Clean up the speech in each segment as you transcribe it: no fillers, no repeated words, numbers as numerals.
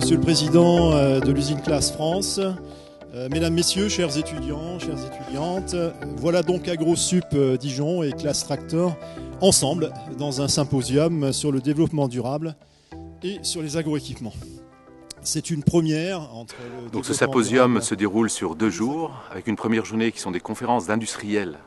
Monsieur le Président de l'usine Classe France, Mesdames, Messieurs, chers étudiants, chères étudiantes, voilà donc AgroSup Dijon et Classe Tractor ensemble dans un symposium sur le développement durable et sur les agroéquipements. C'est une première entre le Donc ce symposium se déroule sur 2 jours, avec une première journée qui sont des conférences d'industriels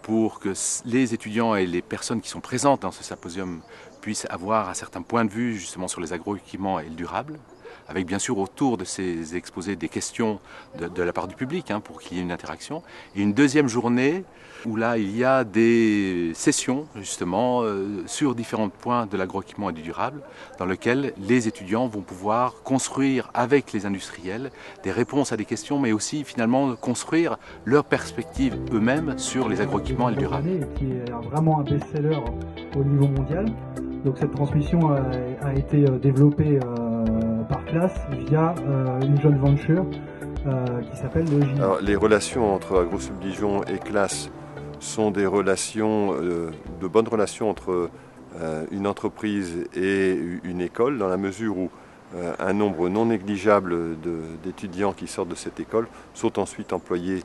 pour que les étudiants et les personnes qui sont présentes dans ce symposium puissent avoir un certain point de vue justement sur les agroéquipements et le durable, avec bien sûr autour de ces exposés des questions de la part du public pour qu'il y ait une interaction. Et une deuxième journée où là il y a des sessions justement sur différents points de l'agroéquipement et du durable, dans lesquelles les étudiants vont pouvoir construire avec les industriels des réponses à des questions, mais aussi finalement construire leurs perspectives eux-mêmes sur les agroéquipements et le durable. Qui est vraiment un best-seller au niveau mondial. Donc cette transmission a été développée par Classe via une joint venture qui s'appelle le JI. Alors, les relations entre AgroSup Dijon et Classe sont des relations, de bonnes relations entre une entreprise et une école, dans la mesure où un nombre non négligeable d'étudiants qui sortent de cette école sont ensuite employés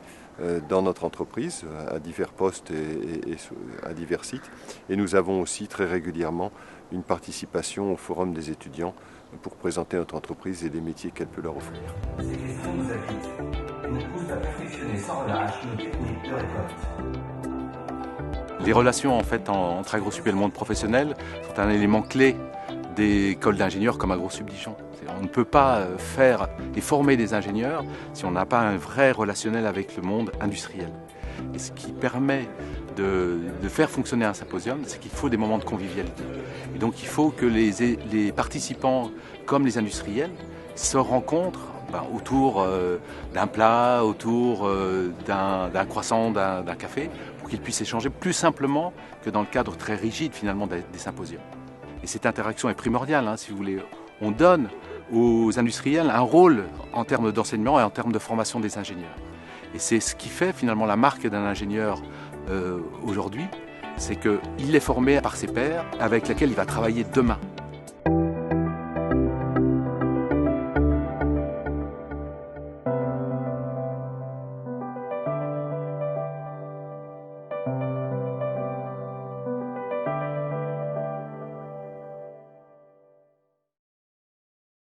dans notre entreprise, à divers postes et à divers sites. Et nous avons aussi très régulièrement une participation au forum des étudiants pour présenter notre entreprise et les métiers qu'elle peut leur offrir. Ces questions nous habitent et nous poussent à perfectionner sans relâche nos techniques de récolte. Les relations en fait entre AgroSup et le monde professionnel sont un élément clé des écoles d'ingénieurs comme AgroSup Dijon. On ne peut pas faire et former des ingénieurs si on n'a pas un vrai relationnel avec le monde industriel. Et ce qui permet de faire fonctionner un symposium, c'est qu'il faut des moments de convivialité. Et donc il faut que les participants, comme les industriels, se rencontrent autour d'un plat, autour d'un croissant, d'un café, pour qu'ils puissent échanger plus simplement que dans le cadre très rigide finalement des symposiums. Et cette interaction est primordiale, si vous voulez. On donne aux industriels un rôle en termes d'enseignement et en termes de formation des ingénieurs. Et c'est ce qui fait finalement la marque d'un ingénieur aujourd'hui, c'est qu'il est formé par ses pairs avec lesquels il va travailler demain.